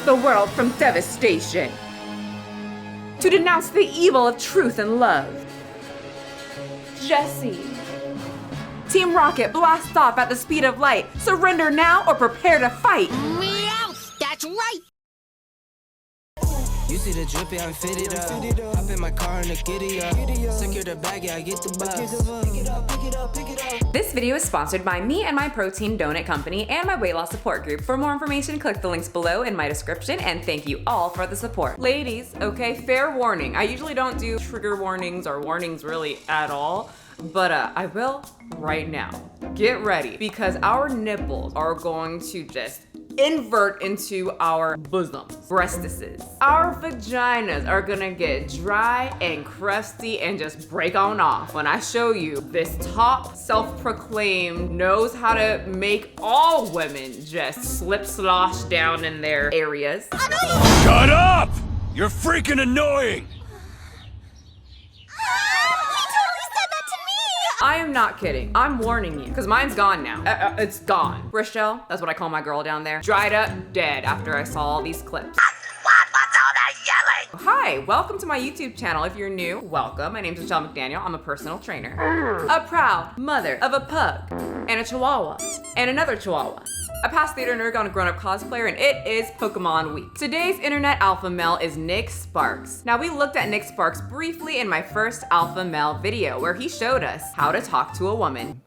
the world from devastation. To denounce the evil of truth and love. Jesse. Team Rocket, blast off at the speed of light. Surrender now or prepare to fight. Meow! That's right! You see the drippy, I'm fitted up. Hop in my car and the giddy up. Secure the bag, yeah, I get the bus. Pick it up. This video is sponsored by me and my protein donut company and my weight loss support group. For more information, click the links below in my description, and thank you all for the support. Ladies, okay, fair warning. I usually don't do trigger warnings or warnings really at all, but I will right now. Get ready, because our nipples are going to just invert into our bosoms, breastises. Our vaginas are gonna get dry and crusty and just break on off when I show you this top self-proclaimed knows how to make all women just slip slosh down in their areas. Shut up! You're freaking annoying! I am not kidding. I'm warning you, because mine's gone now. It's gone. Rochelle, that's what I call my girl down there. Dried up, dead after I saw all these clips. What's all that yelling? Hi, welcome to my YouTube channel. If you're new, welcome. My name's Rochelle McDaniel. I'm a personal trainer. A proud mother of a pug and a chihuahua and another chihuahua. A past theater nerd on a grown-up cosplayer, and it is Pokemon Week. Today's internet alpha male is Nick Sparks. Now, we looked at Nick Sparks briefly in my first alpha male video where he showed us how to talk to a woman.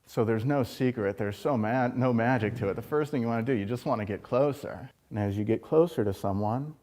So there's no secret, there's no magic to it. The first thing you want to do, you just want to get closer. And as you get closer to someone,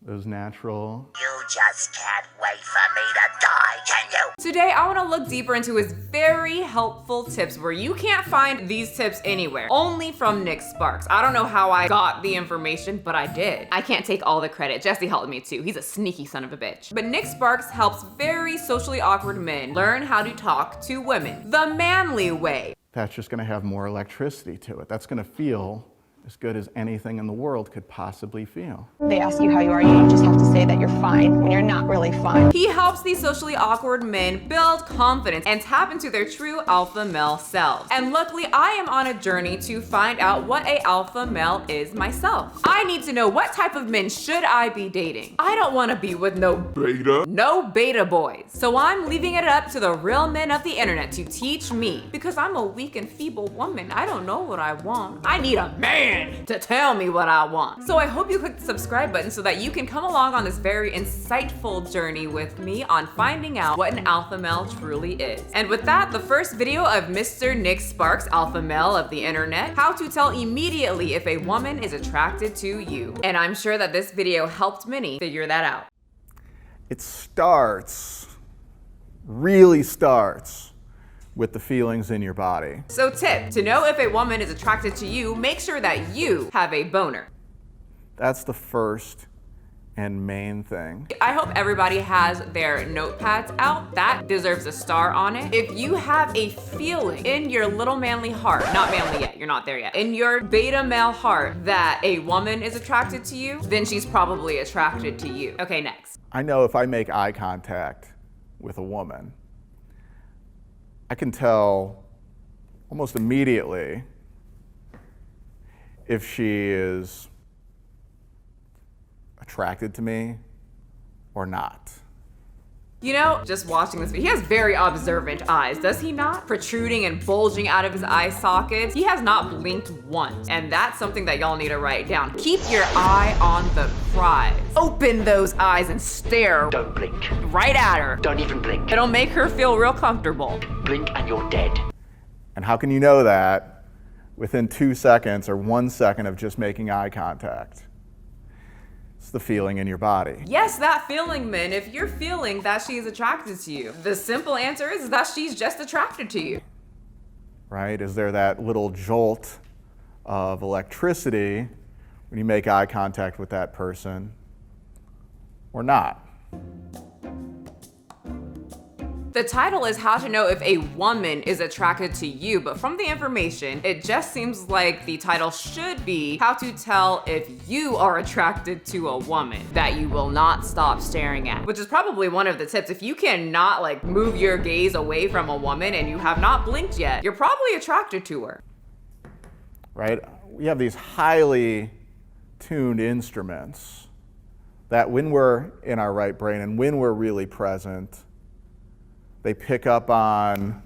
those natural... You just can't wait for me to die, can you? Today, I want to look deeper into his very helpful tips where you can't find these tips anywhere, only from Nick Sparks. I don't know how I got the information, but I did. I can't take all the credit. Jesse helped me too. He's a sneaky son of a bitch. But Nick Sparks helps very socially awkward men learn how to talk to women the manly way. That's just going to have more electricity to it. That's going to feel as good as anything in the world could possibly feel. They ask you how you are, you don't just have to say that you're fine when you're not really fine. He helps these socially awkward men build confidence and tap into their true alpha male selves. And luckily, I am on a journey to find out what a alpha male is myself. I need to know what type of men should I be dating. I don't want to be with no beta boys. So I'm leaving it up to the real men of the internet to teach me, because I'm a weak and feeble woman. I don't know what I want. I need a man to tell me what I want. So I hope you click the subscribe button so that you can come along on this very insightful journey with me on finding out what an alpha male truly is. And with that, the first video of Mr. Nick Sparks, alpha male of the internet, how to tell immediately if a woman is attracted to you. And I'm sure that this video helped many figure that out. It really starts with the feelings in your body. So tip, to know if a woman is attracted to you, make sure that you have a boner. That's the first and main thing. I hope everybody has their notepads out. That deserves a star on it. If you have a feeling in your little manly heart, not manly yet, you're not there yet, in your beta male heart that a woman is attracted to you, then she's probably attracted to you. Okay, next. I know if I make eye contact with a woman, I can tell almost immediately if she is attracted to me or not. You know, just watching this video, he has very observant eyes, does he not? Protruding and bulging out of his eye sockets. He has not blinked once, and that's something that y'all need to write down. Keep your eye on the prize. Open those eyes and stare. Don't blink. Right at her. Don't even blink. It'll make her feel real comfortable. Blink and you're dead. And how can you know that within 2 seconds or 1 second of just making eye contact? It's the feeling in your body. Yes, that feeling, men. If you're feeling that she's attracted to you, the simple answer is that she's just attracted to you. Right? Is there that little jolt of electricity when you make eye contact with that person or not? The title is How to Know If a Woman is Attracted to You, but from the information, it just seems like the title should be How to Tell If You Are Attracted to a Woman that you will not stop staring at, which is probably one of the tips. If you cannot move your gaze away from a woman and you have not blinked yet, you're probably attracted to her. right? We have these highly tuned instruments that when we're in our right brain and when we're really present, they pick up on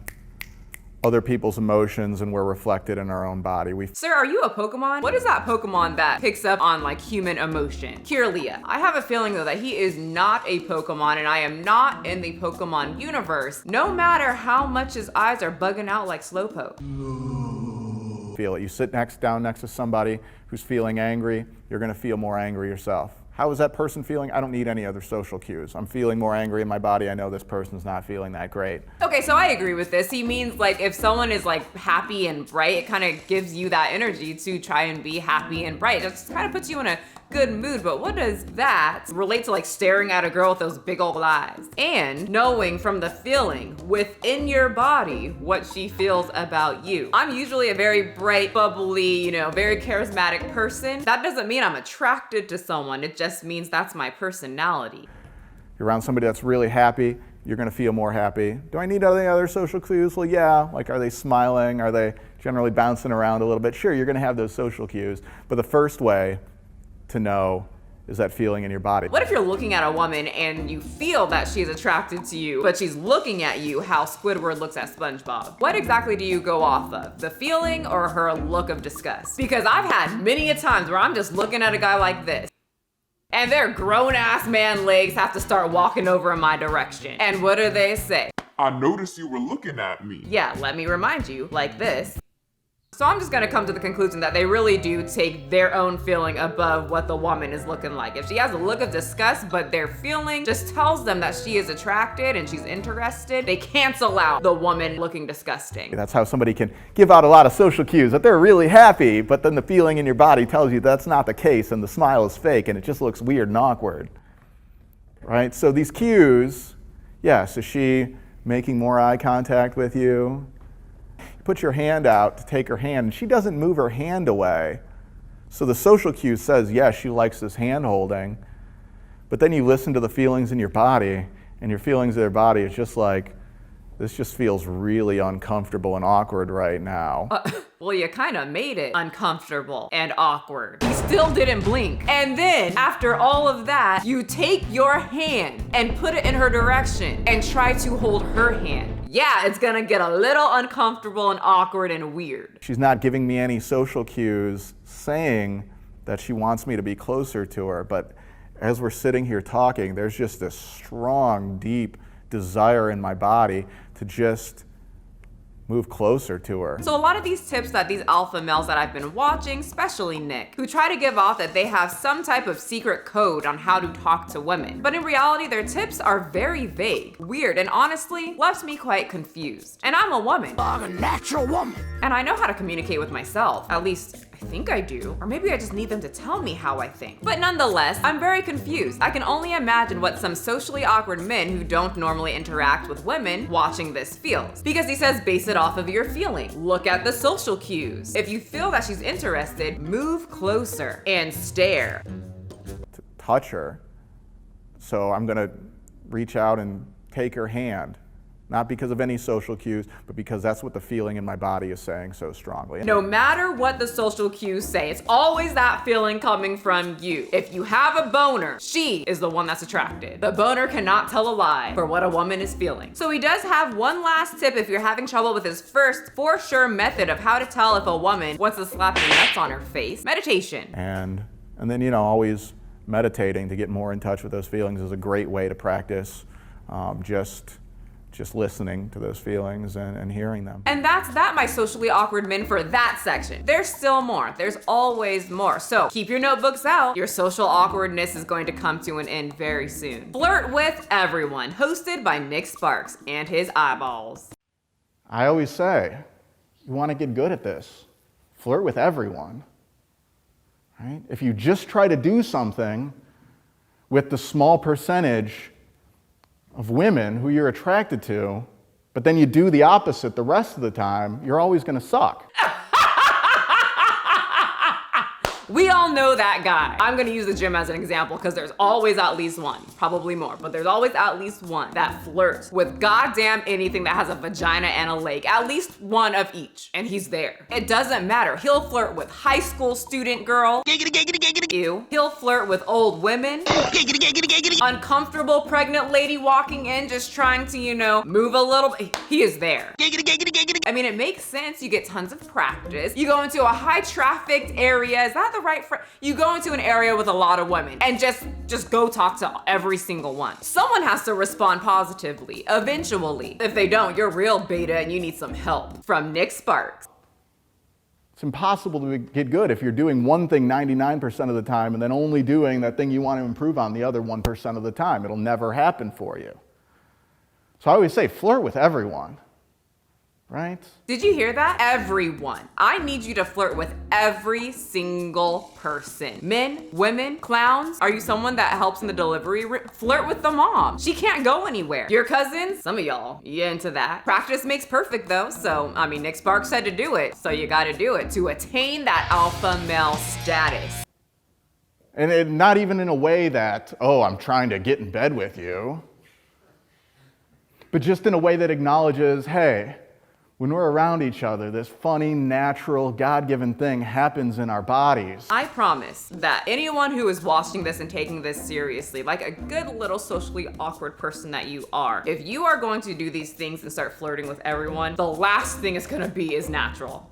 other people's emotions and we're reflected in our own body. Sir, are you a Pokemon? What is that Pokemon that picks up on like human emotion? Kirlia. I have a feeling though that he is not a Pokemon and I am not in the Pokemon universe, no matter how much his eyes are bugging out like Slowpoke. Feel it. You sit down next to somebody who's feeling angry, you're gonna feel more angry yourself. How is that person feeling? I don't need any other social cues. I'm feeling more angry in my body. I know this person's not feeling that great. Okay, so I agree with this. He means like if someone is like happy and bright, it kind of gives you that energy to try and be happy and bright. It just kind of puts you in a good mood, but what does that relate to like staring at a girl with those big old eyes? And knowing from the feeling within your body what she feels about you. I'm usually a very bright, bubbly, you know, very charismatic person. That doesn't mean I'm attracted to someone. It just means that's my personality. You're around somebody that's really happy, you're gonna feel more happy. Do I need any other social cues? Well, yeah, like are they smiling? Are they generally bouncing around a little bit? Sure, you're gonna have those social cues, but the first way to know is that feeling in your body. What if you're looking at a woman and you feel that she's attracted to you, but she's looking at you how Squidward looks at SpongeBob? What exactly do you go off of? The feeling or her look of disgust? Because I've had many a times where I'm just looking at a guy like this, and their grown-ass man legs have to start walking over in my direction. And what do they say? I noticed you were looking at me. Yeah, let me remind you, like this. So I'm just gonna come to the conclusion that they really do take their own feeling above what the woman is looking like. If she has a look of disgust, but their feeling just tells them that she is attracted and she's interested, they cancel out the woman looking disgusting. That's how somebody can give out a lot of social cues that they're really happy, but then the feeling in your body tells you that's not the case and the smile is fake and it just looks weird and awkward, right? So these cues, yes, is she making more eye contact with you? Put your hand out to take her hand, and she doesn't move her hand away. So the social cue says, yes, she likes this hand holding, but then you listen to the feelings in your body, and your feelings in your body is just like, this just feels really uncomfortable and awkward right now. Well, you kind of made it uncomfortable and awkward. You still didn't blink. And then, after all of that, you take your hand and put it in her direction and try to hold her hand. Yeah, it's gonna get a little uncomfortable and awkward and weird. She's not giving me any social cues saying that she wants me to be closer to her, but as we're sitting here talking, there's just this strong, deep desire in my body to just move closer to her. So a lot of these tips that these alpha males that I've been watching, especially Nick, who try to give off that they have some type of secret code on how to talk to women. But in reality, their tips are very vague, weird, and honestly, left me quite confused. And I'm a woman. I'm a natural woman. And I know how to communicate with myself. At least, I think I do. Or maybe I just need them to tell me how I think. But nonetheless, I'm very confused. I can only imagine what some socially awkward men who don't normally interact with women watching this feels. Because he says base it off of your feeling. Look at the social cues. If you feel that she's interested, move closer and stare. To touch her. So I'm gonna reach out and take her hand. Not because of any social cues, but because that's what the feeling in my body is saying so strongly. No matter what the social cues say, it's always that feeling coming from you. If you have a boner, she is the one that's attracted. The boner cannot tell a lie for what a woman is feeling. So he does have one last tip if you're having trouble with his first for sure method of how to tell if a woman wants to slap the nuts on her face. Meditation. And then, you know, always meditating to get more in touch with those feelings is a great way to practice just listening to those feelings and hearing them. And that's that, my socially awkward men, for that section. There's still more. There's always more. So keep your notebooks out. Your social awkwardness is going to come to an end very soon. Flirt with Everyone, hosted by Nick Sparks and his eyeballs. I always say, you want to get good at this, flirt with everyone. Right? If you just try to do something with the small percentage of women who you're attracted to, but then you do the opposite the rest of the time, you're always gonna suck. We all know that guy. I'm gonna use the gym as an example because there's always at least one, probably more, but there's always at least one that flirts with goddamn anything that has a vagina and a leg, at least one of each, and he's there. It doesn't matter. He'll flirt with high school student girl. Ew. He'll flirt with old women. Uncomfortable pregnant lady walking in just trying to, you know, move a little bit. He is there. I mean, it makes sense. You get tons of practice. You go into a high trafficked area. Is that the right phrase? You go into an area with a lot of women and just go talk to every single one. Someone has to respond positively, eventually. If they don't, you're real beta and you need some help. From Nick Sparks. It's impossible to get good if you're doing one thing 99% of the time and then only doing that thing you want to improve on the other 1% of the time. It'll never happen for you. So I always say, flirt with everyone, right? Did you hear that? Everyone. I need you to flirt with every single person. Men, women, clowns. Are you someone that helps in the delivery? Flirt with the mom. She can't go anywhere. Your cousins? Some of y'all, you into that. Practice makes perfect though. So, I mean, Nick Sparks said to do it. So you gotta do it to attain that alpha male status. And not even in a way that, oh, I'm trying to get in bed with you. But just in a way that acknowledges, hey, when we're around each other, this funny, natural, God-given thing happens in our bodies. I promise that anyone who is watching this and taking this seriously, like a good little socially awkward person that you are, if you are going to do these things and start flirting with everyone, the last thing it's gonna be is natural.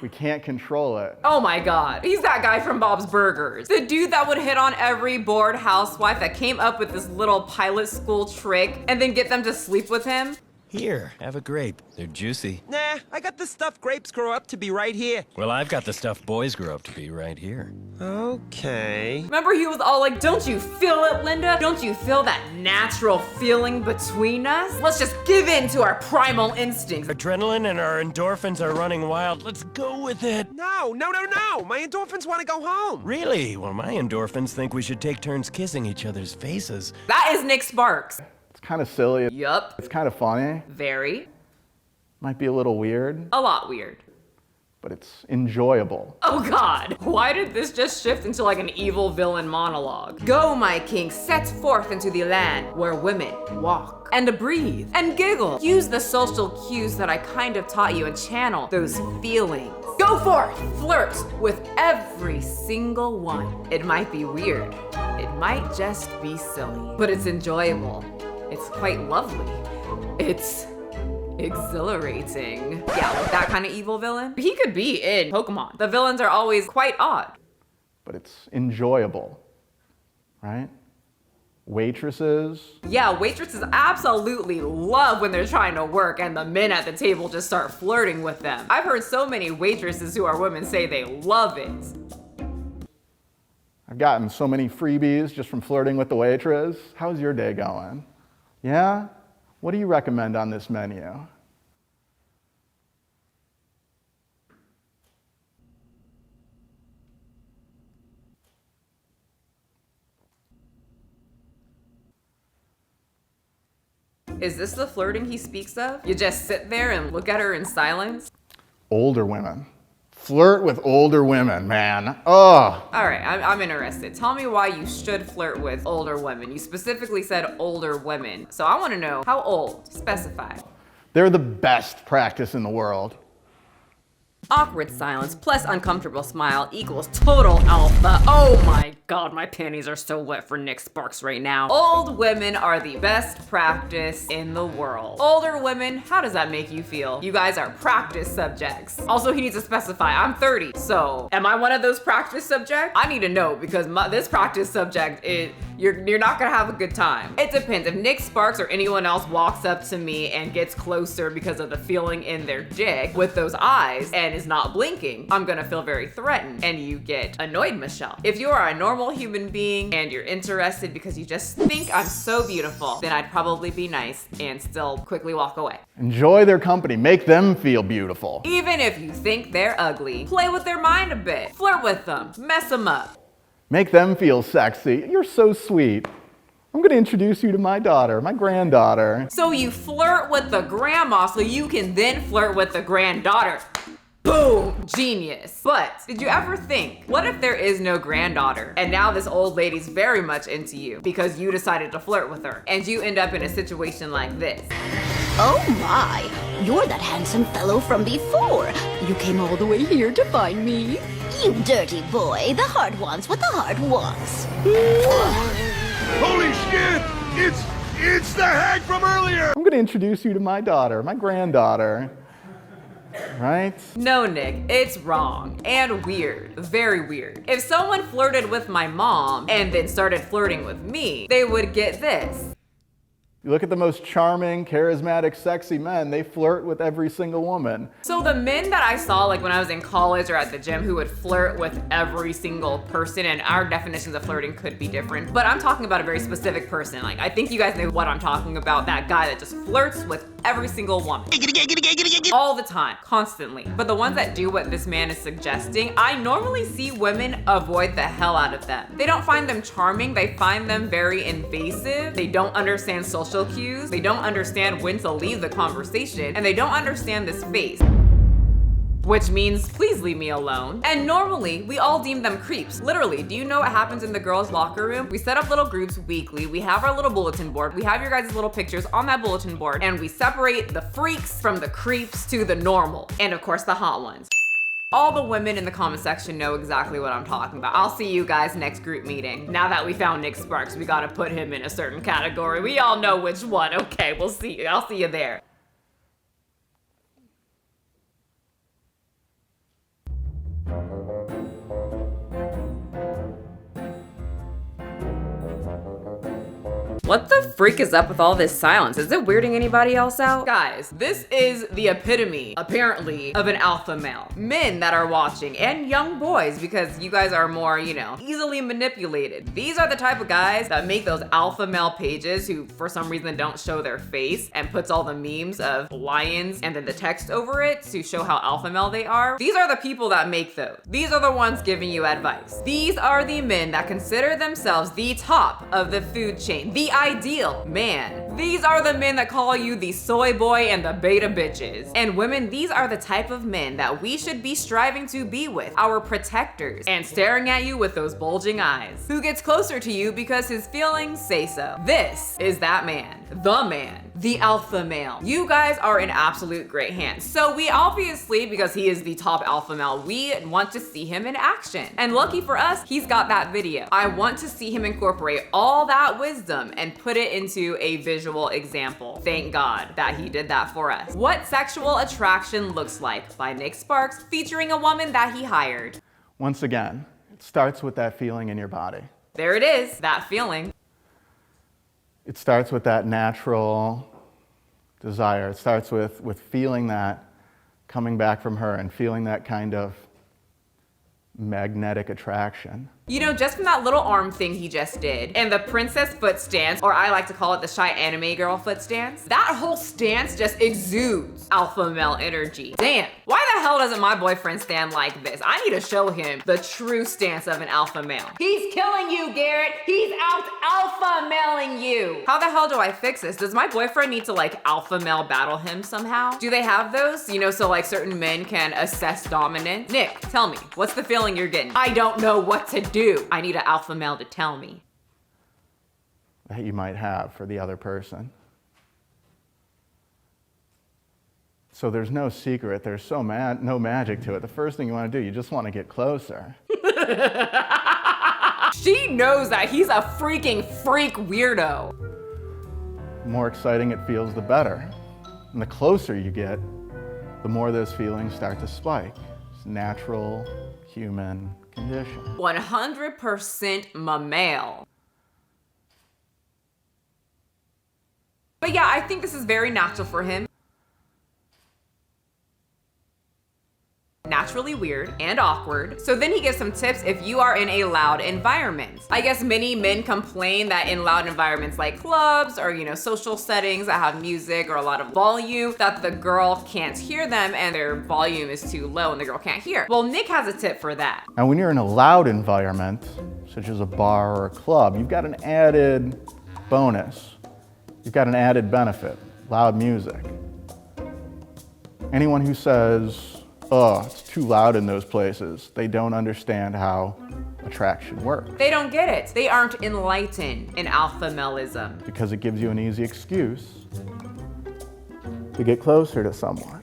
We can't control it. Oh my God, he's that guy from Bob's Burgers. The dude that would hit on every bored housewife that came up with this little pilot school trick and then get them to sleep with him. Here, have a grape. They're juicy. Nah, I got the stuff grapes grow up to be right here. Well, I've got the stuff boys grow up to be right here. Okay. Remember he was all like, don't you feel it, Linda? Don't you feel that natural feeling between us? Let's just give in to our primal instincts. Adrenaline and our endorphins are running wild. Let's go with it. No. My endorphins want to go home. Really? Well, my endorphins think we should take turns kissing each other's faces. That is Nick Sparks. It's kind of silly. Yup. It's kind of funny. Very. Might be a little weird, A lot weird. but it's enjoyable. Oh God, why did this just shift into like an evil villain monologue? Go, my king, set forth into the land where women walk and breathe and giggle. Use the social cues that I kind of taught you and channel those feelings. Go forth, flirt with every single one. It might be weird. It might just be silly, but it's enjoyable. It's quite lovely. It's exhilarating. Yeah, like that kind of evil villain. He could be in Pokemon. The villains are always quite odd. But it's enjoyable, right? Waitresses. Yeah, waitresses absolutely love when they're trying to work and the men at the table just start flirting with them. I've heard so many waitresses who are women say they love it. I've gotten so many freebies just from flirting with the waitress. How's your day going? Yeah? What do you recommend on this menu? Is this the flirting he speaks of? You just sit there and look at her in silence? Older women. Flirt with older women, man. Oh. All right, I'm interested. Tell me why you should flirt with older women. You specifically said older women. So I want to know how old, specify. They're the best practice in the world. Awkward silence plus uncomfortable smile equals total alpha. Oh my God, my panties are so wet for Nick Sparks right now. Old women are the best practice in the world. Older women, how does that make you feel? You guys are practice subjects. Also, he needs to specify, I'm 30, so am I one of those practice subjects? I need to know because this practice subject is, you're not gonna have a good time. It depends. If Nick Sparks or anyone else walks up to me and gets closer because of the feeling in their dick with those eyes and is not blinking, I'm gonna feel very threatened and you get annoyed, Michelle. If you are a normal human being and you're interested because you just think I'm so beautiful, then I'd probably be nice and still quickly walk away. Enjoy their company. Make them feel beautiful. Even if you think they're ugly, play with their mind a bit. Flirt with them. Mess them up. Make them feel sexy. You're so sweet. I'm going to introduce you to my daughter, my granddaughter. So you flirt with the grandma so you can then flirt with the granddaughter. Boom! Genius. But did you ever think, what if there is no granddaughter and now this old lady's very much into you because you decided to flirt with her and you end up in a situation like this? Oh my, you're that handsome fellow from before. You came all the way here to find me. You dirty boy, the heart wants what the heart wants. Holy shit! It's the hag from earlier! I'm going to introduce you to my daughter, my granddaughter. Right? No, Nick, it's wrong and weird. Very weird. If someone flirted with my mom and then started flirting with me, they would get this. You look at the most charming, charismatic, sexy men, they flirt with every single woman. So the men that I saw like when I was in college or at the gym who would flirt with every single person, and our definitions of flirting could be different, but I'm talking about a very specific person. Like, I think you guys know what I'm talking about, that guy that just flirts with every single woman. All the time, constantly. But the ones that do what this man is suggesting, I normally see women avoid the hell out of them. They don't find them charming, they find them very invasive, they don't understand social cues, they don't understand when to leave the conversation, and they don't understand this face. Which means, please leave me alone. And normally, we all deem them creeps. Literally, do you know what happens in the girls' locker room? We set up little groups weekly, we have our little bulletin board, we have your guys' little pictures on that bulletin board, and we separate the freaks from the creeps to the normal, and of course, the hot ones. All the women in the comment section know exactly what I'm talking about. I'll see you guys next group meeting. Now that we found Nick Sparks, we gotta put him in a certain category. We all know which one. Okay, we'll see you. I'll see you there. What the freak is up with all this silence? Is it weirding anybody else out? Guys, this is the epitome, apparently, of an alpha male. Men that are watching, and young boys, because you guys are more, you know, easily manipulated. These are the type of guys that make those alpha male pages who, for some reason, don't show their face and puts all the memes of lions and then the text over it to show how alpha male they are. These are the people that make those. These are the ones giving you advice. These are the men that consider themselves the top of the food chain, the ideal man. These are the men that call you the soy boy and the beta bitches. And women, these are the type of men that we should be striving to be with, our protectors, and staring at you with those bulging eyes. Who gets closer to you because his feelings say so. This is that man, the alpha male. You guys are in absolute great hands. So we obviously, because he is the top alpha male, we want to see him in action. And lucky for us, he's got that video. I want to see him incorporate all that wisdom and put it into a visual example. Thank God that he did that for us. What Sexual Attraction Looks Like by Nick Sparks, featuring a woman that he hired. Once again, it starts with that feeling in your body. There it is, that feeling. It starts with that natural desire. It starts with feeling that coming back from her and feeling that kind of magnetic attraction. You know, just from that little arm thing he just did, and the princess foot stance, or I like to call it the shy anime girl foot stance, that whole stance just exudes alpha male energy. Damn, why the hell doesn't my boyfriend stand like this? I need to show him the true stance of an alpha male. He's killing you, Garrett. He's out alpha mailing you. How the hell do I fix this? Does my boyfriend need to like alpha male battle him somehow? Do they have those? You know, so like certain men can assess dominance? Nick, tell me, what's the feeling you're getting? I don't know what to do. I need an alpha male to tell me. That you might have for the other person. So there's no secret, there's no magic to it. The first thing you want to do, you just want to get closer. She knows that he's a freaking freak weirdo. The more exciting it feels, the better. And the closer you get, the more those feelings start to spike. It's natural, human condition. 100% my male. But yeah, I think this is very natural for him. Naturally weird and awkward. So then he gives some tips if you are in a loud environment. I guess many men complain that in loud environments like clubs or, you know, social settings that have music or a lot of volume, that the girl can't hear them and their volume is too low and the girl can't hear. Well, Nick has a tip for that. Now, when you're in a loud environment, such as a bar or a club, you've got an added bonus. You've got an added benefit, loud music. Anyone who says oh, it's too loud in those places. They don't understand how attraction works. They don't get it. They aren't enlightened in alpha maleism. Because it gives you an easy excuse to get closer to someone.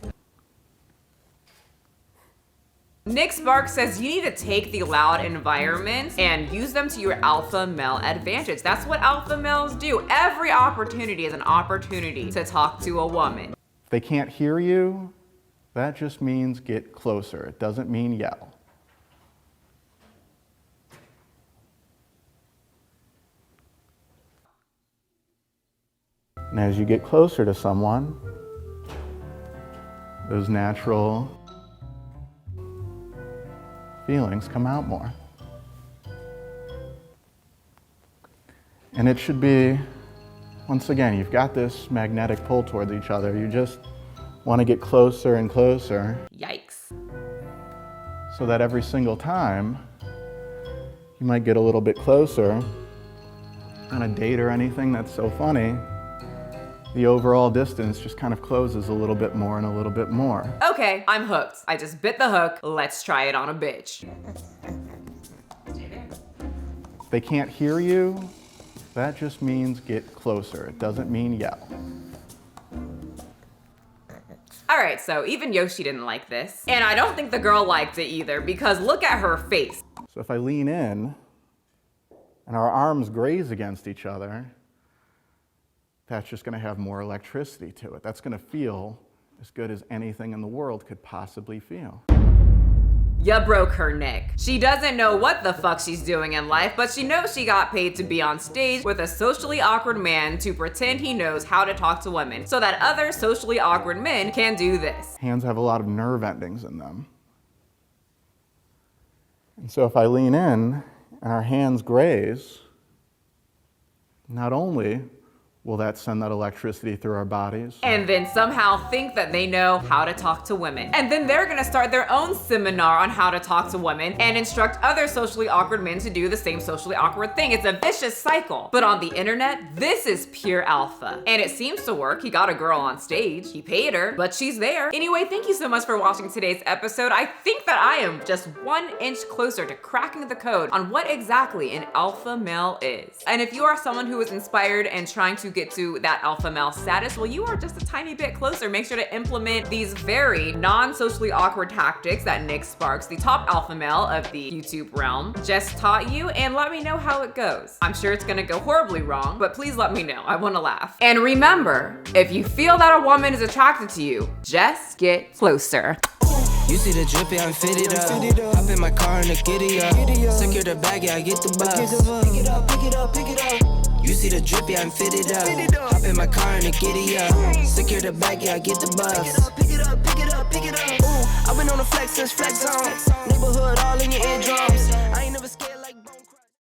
Nick Sparks says you need to take the loud environments and use them to your alpha male advantage. That's what alpha males do. Every opportunity is an opportunity to talk to a woman. If they can't hear you, that just means get closer. It doesn't mean yell. And as you get closer to someone, those natural feelings come out more. And it should be, once again, you've got this magnetic pull towards each other. You just want to get closer and closer. Yikes. So that every single time, you might get a little bit closer on a date or anything that's so funny, the overall distance just kind of closes a little bit more and a little bit more. Okay, I'm hooked. I just bit the hook. Let's try it on a bitch. If they can't hear you, that just means get closer. It doesn't mean yell. All right, so even Yoshi didn't like this. And I don't think the girl liked it either, because look at her face. So if I lean in and our arms graze against each other, that's just going to have more electricity to it. That's going to feel as good as anything in the world could possibly feel. Ya broke her, Nick. She doesn't know what the fuck she's doing in life, but she knows she got paid to be on stage with a socially awkward man to pretend he knows how to talk to women so that other socially awkward men can do this. Hands have a lot of nerve endings in them. And so if I lean in and our hands graze, not only will that send that electricity through our bodies, and then somehow think that they know how to talk to women. And then they're gonna start their own seminar on how to talk to women and instruct other socially awkward men to do the same socially awkward thing. It's a vicious cycle. But on the internet, this is pure alpha. And it seems to work. He got a girl on stage, he paid her, but she's there. Anyway, thank you so much for watching today's episode. I think that I am just 1 inch closer to cracking the code on what exactly an alpha male is. And if you are someone who is inspired and trying to get to that alpha male status, well, you are just a tiny bit closer. Make sure to implement these very non-socially awkward tactics that Nick Sparks, the top alpha male of the YouTube realm, just taught you, and let me know how it goes. I'm sure it's gonna go horribly wrong, but please let me know. I wanna laugh. And remember, if you feel that a woman is attracted to you, just get closer. You see the drippy, I'm fitted up. Hop in my car and the giddy up. Secure the bag, yeah, I get the bus. Pick it up, pick it up, pick it up. You see the drippy, I'm fitted up. Hop in my car and the giddy up. Secure the bag, yeah, I get the bus. Pick it up, pick it up, pick it up, pick it up. I've been on the flex since flex on.